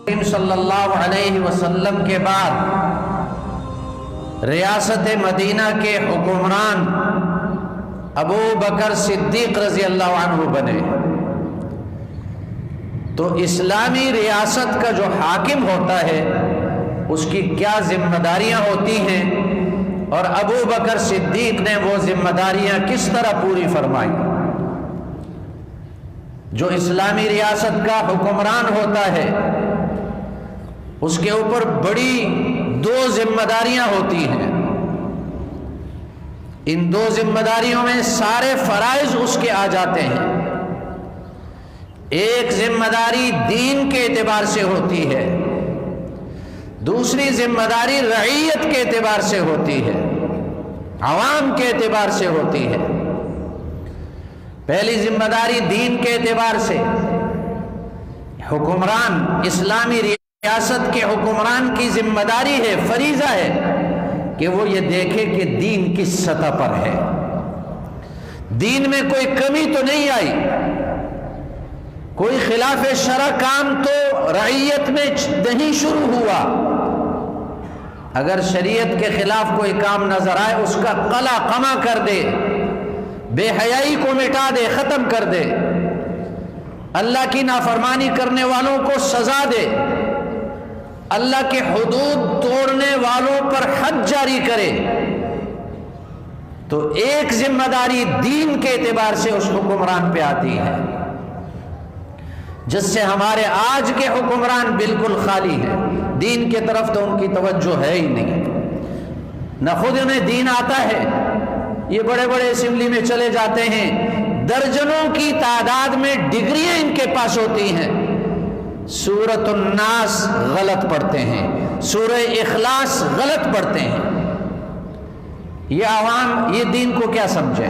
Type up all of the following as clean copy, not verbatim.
صلی اللہ علیہ وسلم کے بعد ریاست مدینہ کے حکمران ابو بکر صدیق رضی اللہ عنہ بنے، تو اسلامی ریاست کا جو حاکم ہوتا ہے اس کی کیا ذمہ داریاں ہوتی ہیں اور ابو بکر صدیق نے وہ ذمہ داریاں کس طرح پوری فرمائی۔ جو اسلامی ریاست کا حکمران ہوتا ہے اس کے اوپر بڑی دو ذمہ داریاں ہوتی ہیں، ان دو ذمہ داریوں میں سارے فرائض اس کے آ جاتے ہیں۔ ایک ذمہ داری دین کے اعتبار سے ہوتی ہے، دوسری ذمہ داری رعیت کے اعتبار سے ہوتی ہے، عوام کے اعتبار سے ہوتی ہے۔ پہلی ذمہ داری دین کے اعتبار سے، حکمران اسلامی ریاست کے حکمران کی ذمہ داری ہے، فریضہ ہے کہ وہ یہ دیکھے کہ دین کس سطح پر ہے، دین میں کوئی کمی تو نہیں آئی، کوئی خلاف شرع کام تو رعیت میں نہیں شروع ہوا۔ اگر شریعت کے خلاف کوئی کام نظر آئے اس کا قلع قمع کر دے، بے حیائی کو مٹا دے، ختم کر دے، اللہ کی نافرمانی کرنے والوں کو سزا دے، اللہ کے حدود توڑنے والوں پر حد جاری کرے، تو ایک ذمہ داری دین کے اعتبار سے اس حکمران پہ آتی ہے، جس سے ہمارے آج کے حکمران بالکل خالی ہیں، دین کی طرف تو ان کی توجہ ہے ہی نہیں، نہ خود انہیں دین آتا ہے۔ یہ بڑے بڑے اسمبلی میں چلے جاتے ہیں، درجنوں کی تعداد میں ڈگریاں ان کے پاس ہوتی ہیں، سورۃ الناس غلط پڑھتے ہیں، سورہ اخلاص غلط پڑھتے ہیں۔ یہ عوام یہ دین کو کیا سمجھے؟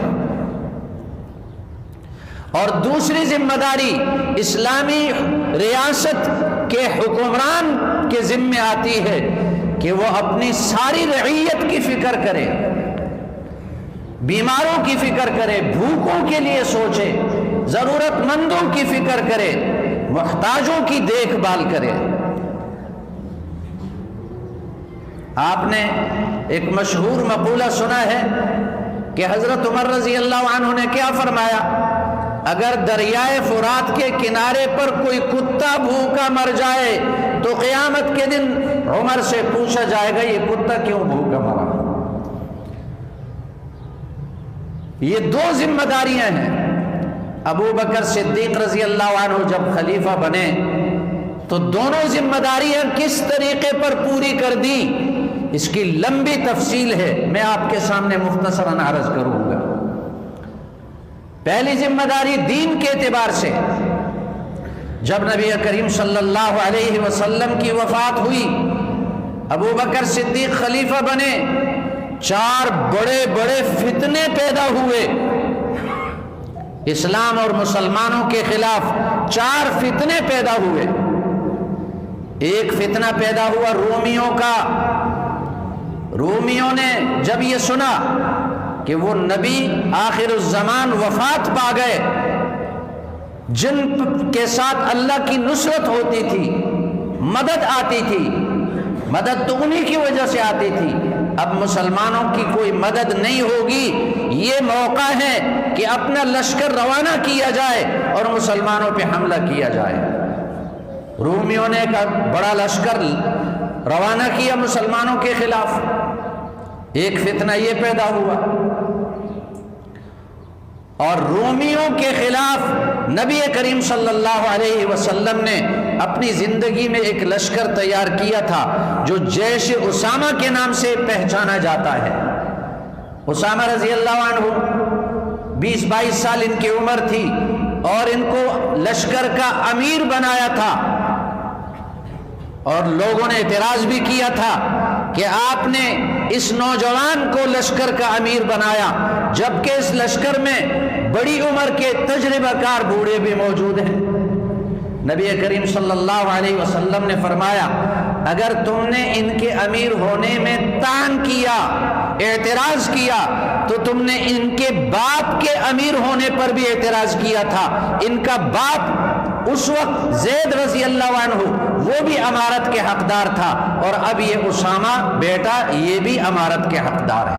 اور دوسری ذمہ داری اسلامی ریاست کے حکمران کے ذمہ آتی ہے کہ وہ اپنی ساری رعیت کی فکر کرے، بیماروں کی فکر کرے، بھوکوں کے لیے سوچے، ضرورت مندوں کی فکر کرے، محتاجوں کی دیکھ بھال کرے۔ آپ نے ایک مشہور مقولہ سنا ہے کہ حضرت عمر رضی اللہ عنہ نے کیا فرمایا؟ اگر دریائے فرات کے کنارے پر کوئی کتا بھوکا مر جائے تو قیامت کے دن عمر سے پوچھا جائے گا یہ کتا کیوں بھوکا مرا؟ یہ دو ذمہ داریاں ہیں۔ ابو بکر صدیق رضی اللہ عنہ جب خلیفہ بنے تو دونوں ذمہ داریاں کس طریقے پر پوری کر دی، اس کی لمبی تفصیل ہے، میں آپ کے سامنے مختصراً عرض کروں گا۔ پہلی ذمہ داری دین کے اعتبار سے، جب نبی کریم صلی اللہ علیہ وسلم کی وفات ہوئی، ابو بکر صدیق خلیفہ بنے، چار بڑے بڑے فتنے پیدا ہوئے، اسلام اور مسلمانوں کے خلاف چار فتنے پیدا ہوئے۔ ایک فتنہ پیدا ہوا رومیوں کا۔ رومیوں نے جب یہ سنا کہ وہ نبی آخر الزمان وفات پا گئے، جن کے ساتھ اللہ کی نصرت ہوتی تھی، مدد آتی تھی، مدد تو انہی کی وجہ سے آتی تھی، اب مسلمانوں کی کوئی مدد نہیں ہوگی، یہ موقع ہے کہ اپنا لشکر روانہ کیا جائے اور مسلمانوں پہ حملہ کیا جائے۔ رومیوں نے ایک بڑا لشکر روانہ کیا مسلمانوں کے خلاف، ایک فتنہ یہ پیدا ہوا، اور رومیوں کے خلاف نبی کریم صلی اللہ علیہ وسلم نے اپنی زندگی میں ایک لشکر تیار کیا تھا جو جیش اسامہ کے نام سے پہچانا جاتا ہے۔ اسامہ رضی اللہ عنہ 20-22 سال ان کی عمر تھی اور ان کو لشکر کا امیر بنایا تھا، اور لوگوں نے اعتراض بھی کیا تھا کہ آپ نے اس نوجوان کو لشکر کا امیر بنایا جبکہ اس لشکر میں بڑی عمر کے تجربہ کار بوڑھے بھی موجود ہیں۔ نبی کریم صلی اللہ علیہ وسلم نے فرمایا اگر تم نے ان کے امیر ہونے میں طعن کیا، اعتراض کیا، تو تم نے ان کے باپ کے امیر ہونے پر بھی اعتراض کیا تھا۔ ان کا باپ اس وقت زید رضی اللہ عنہ وہ بھی امارت کے حقدار تھا، اور اب یہ اسامہ بیٹا یہ بھی امارت کے حقدار ہے۔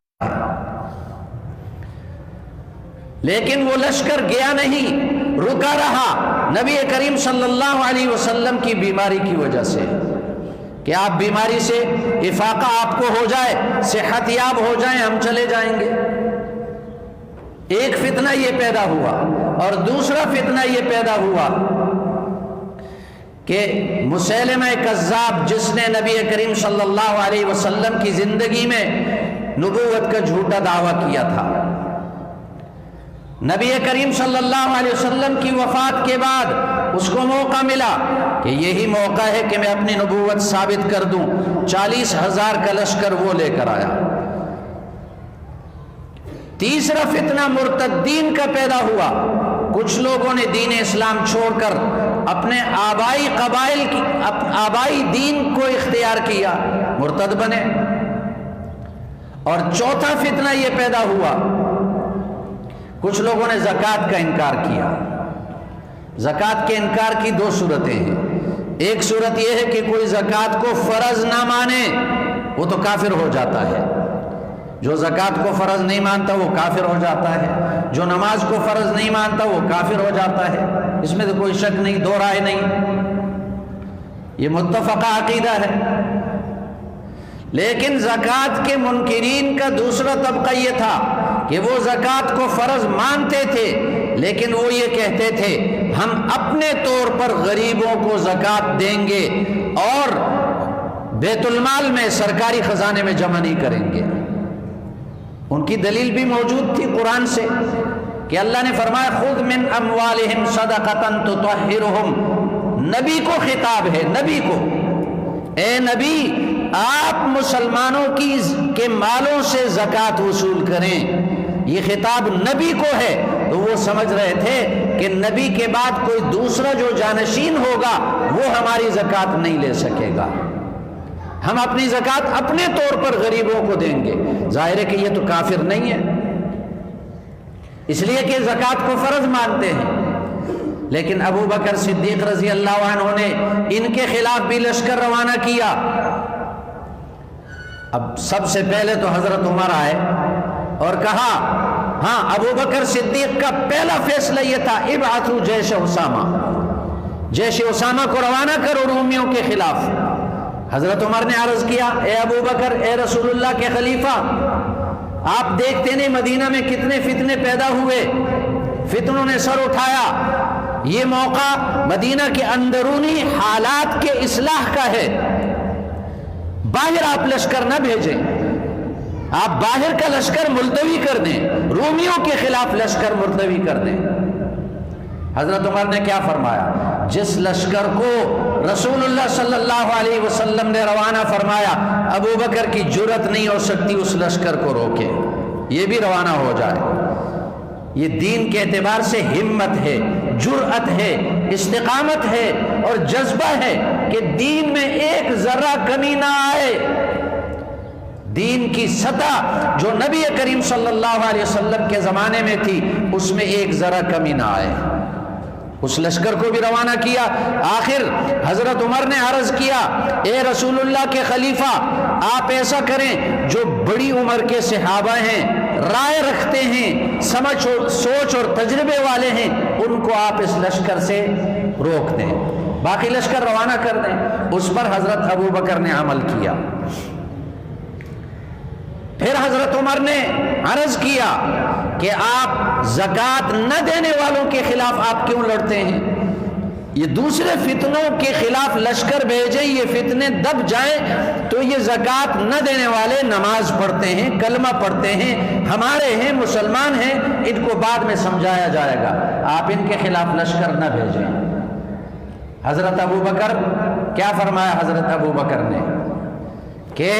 لیکن وہ لشکر گیا نہیں، رکا رہا نبی کریم صلی اللہ علیہ وسلم کی بیماری کی وجہ سے، کہ آپ بیماری سے افاقہ آپ کو ہو جائے، صحت یاب ہو جائیں، ہم چلے جائیں گے۔ ایک فتنہ یہ پیدا ہوا، اور دوسرا فتنہ یہ پیدا ہوا کہ مسیلمہ کذاب، جس نے نبی کریم صلی اللہ علیہ وسلم کی زندگی میں نبوت کا جھوٹا دعویٰ کیا تھا، نبی کریم صلی اللہ علیہ وسلم کی وفات کے بعد اس کو موقع ملا کہ یہی موقع ہے کہ میں اپنی نبوت ثابت کر دوں، 40,000 کا لشکر وہ لے کر آیا۔ تیسرا فتنہ مرتدین کا پیدا ہوا، کچھ لوگوں نے دین اسلام چھوڑ کر اپنے آبائی قبائل کی آبائی دین کو اختیار کیا، مرتد بنے۔ اور چوتھا فتنہ یہ پیدا ہوا، کچھ لوگوں نے زکوٰۃ کا انکار کیا۔ زکوٰۃ کے انکار کی دو صورتیں ہیں، ایک صورت یہ ہے کہ کوئی زکوٰۃ کو فرض نہ مانے، وہ تو کافر ہو جاتا ہے، جو زکوٰۃ کو فرض نہیں مانتا وہ کافر ہو جاتا ہے، جو نماز کو فرض نہیں مانتا وہ کافر ہو جاتا ہے، اس میں تو کوئی شک نہیں، دو رائے نہیں، یہ متفقہ عقیدہ ہے۔ لیکن زکوٰۃ کے منکرین کا دوسرا طبقہ یہ تھا کہ وہ زکوٰۃ کو فرض مانتے تھے، لیکن وہ یہ کہتے تھے ہم اپنے طور پر غریبوں کو زکوٰۃ دیں گے اور بیت المال میں سرکاری خزانے میں جمع نہیں کریں گے۔ ان کی دلیل بھی موجود تھی قرآن سے کہ اللہ نے فرمایا خذ من اموالہم صدقۃ تطہرہم، نبی کو خطاب ہے، نبی کو، اے نبی آپ مسلمانوں کے مالوں سے زکوٰۃ وصول کریں، یہ خطاب نبی کو ہے۔ تو وہ سمجھ رہے تھے کہ نبی کے بعد کوئی دوسرا جو جانشین ہوگا وہ ہماری زکوٰۃ نہیں لے سکے گا، ہم اپنی زکوٰۃ اپنے طور پر غریبوں کو دیں گے۔ ظاہر ہے کہ یہ تو کافر نہیں ہے، اس لیے کہ زکوٰۃ کو فرض مانتے ہیں۔ لیکن ابو بکر صدیق رضی اللہ عنہ نے ان کے خلاف بھی لشکر روانہ کیا۔ اب سب سے پہلے تو حضرت عمر آئے اور کہا، ہاں ابو بکر صدیق کا پہلا فیصلہ یہ تھا ابعثوا جیش اسامہ، جیش اسامہ کو روانہ کرو رومیوں کے خلاف۔ حضرت عمر نے عرض کیا، اے ابو بکر، اے رسول اللہ کے خلیفہ، آپ دیکھتے نہیں مدینہ میں کتنے فتنے پیدا ہوئے، فتنوں نے سر اٹھایا، یہ موقع مدینہ کے اندرونی حالات کے اصلاح کا ہے، باہر آپ لشکر نہ بھیجیں، آپ باہر کا لشکر ملتوی کر دیں، رومیوں کے خلاف لشکر ملتوی کر دیں۔ حضرت عمر نے کیا فرمایا، جس لشکر کو رسول اللہ صلی اللہ علیہ وسلم نے روانہ فرمایا، ابو بکر کی جرت نہیں ہو سکتی اس لشکر کو روکے، یہ بھی روانہ ہو جائے۔ یہ دین کے اعتبار سے ہمت ہے، جرأت ہے، استقامت ہے اور جذبہ ہے کہ دین میں ایک ذرہ کمی نہ آئے، دین کی سطح جو نبی کریم صلی اللہ علیہ وسلم کے زمانے میں تھی اس میں ایک ذرہ کمی نہ آئے۔ اس لشکر کو بھی روانہ کیا۔ آخر حضرت عمر نے عرض کیا، اے رسول اللہ کے خلیفہ، آپ ایسا کریں، جو بڑی عمر کے صحابہ ہیں، رائے رکھتے ہیں، سمجھ اور سوچ اور تجربے والے ہیں، ان کو آپ اس لشکر سے روک دیں، باقی لشکر روانہ کر دیں۔ اس پر حضرت ابو بکر نے عمل کیا۔ پھر حضرت عمر نے عرض کیا کہ آپ زکوٰۃ نہ دینے والوں کے خلاف آپ کیوں لڑتے ہیں؟ یہ دوسرے فتنوں کے خلاف لشکر بھیجیں، یہ فتنے دب جائیں تو یہ زکوٰۃ نہ دینے والے نماز پڑھتے ہیں، کلمہ پڑھتے ہیں، ہمارے ہیں، مسلمان ہیں، ان کو بعد میں سمجھایا جائے گا، آپ ان کے خلاف لشکر نہ بھیجیں۔ حضرت ابو بکر کیا فرمایا؟ حضرت ابو بکر نے کہ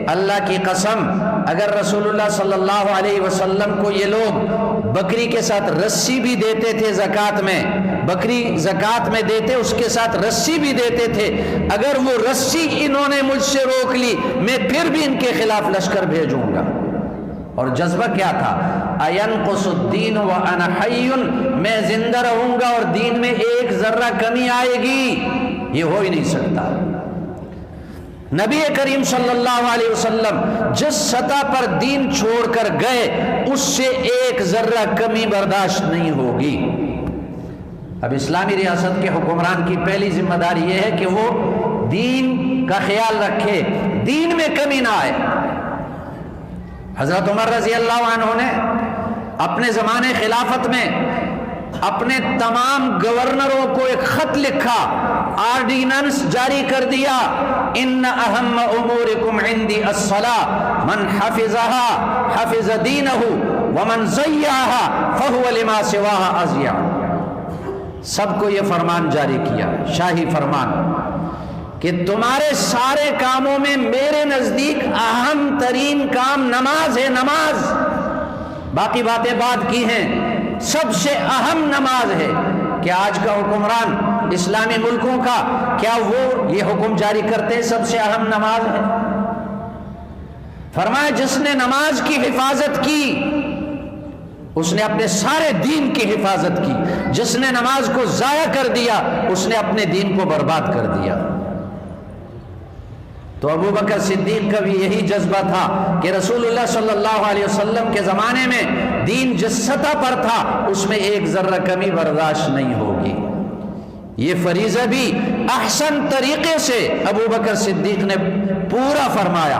اللہ کی قسم، اگر رسول اللہ صلی اللہ علیہ وسلم کو یہ لوگ بکری کے ساتھ رسی بھی دیتے تھے، زکوٰۃ میں بکری زکوٰۃ میں دیتے، اس کے ساتھ رسی بھی دیتے تھے، اگر وہ رسی انہوں نے مجھ سے روک لی، میں پھر بھی ان کے خلاف لشکر بھیجوں گا۔ اور جذبہ کیا تھا؟ اَيَنْقُصُ الدِّينُ وَأَنَا حَيٌّ، میں زندہ رہوں گا اور دین میں ایک ذرہ کمی آئے گی، یہ ہو ہی نہیں سکتا۔ نبی کریم صلی اللہ علیہ وسلم جس سطح پر دین چھوڑ کر گئے اس سے ایک ذرہ کمی برداشت نہیں ہوگی۔ اب اسلامی ریاست کے حکمران کی پہلی ذمہ داری یہ ہے کہ وہ دین کا خیال رکھے، دین میں کمی نہ آئے۔ حضرت عمر رضی اللہ عنہ نے اپنے زمانے خلافت میں اپنے تمام گورنروں کو ایک خط لکھا، آرڈیننس جاری کر دیا، ان اہم امورکم عندی الصلاۃ من حفظها حفظ دینہ ومن ضیعها فہو لما سواها اضیع۔ سب کو یہ فرمان جاری کیا، شاہی فرمان، کہ تمہارے سارے کاموں میں میرے نزدیک اہم ترین کام نماز ہے، نماز، باقی باتیں بعد کی ہیں، سب سے اہم نماز ہے۔ کہ آج کا حکمران اسلامی ملکوں کا کیا وہ یہ حکم جاری کرتے سب سے اہم نماز ہے؟ فرمایا جس نے نماز کی حفاظت کی اس نے اپنے سارے دین کی حفاظت کی، جس نے نماز کو ضائع کر دیا اس نے اپنے دین کو برباد کر دیا۔ تو ابو بکر صدیق کا بھی یہی جذبہ تھا کہ رسول اللہ صلی اللہ علیہ وسلم کے زمانے میں دین جس سطح پر تھا اس میں ایک ذرہ کمی برداشت نہیں ہوگی۔ یہ فریضہ بھی احسن طریقے سے ابو بکر صدیق نے پورا فرمایا۔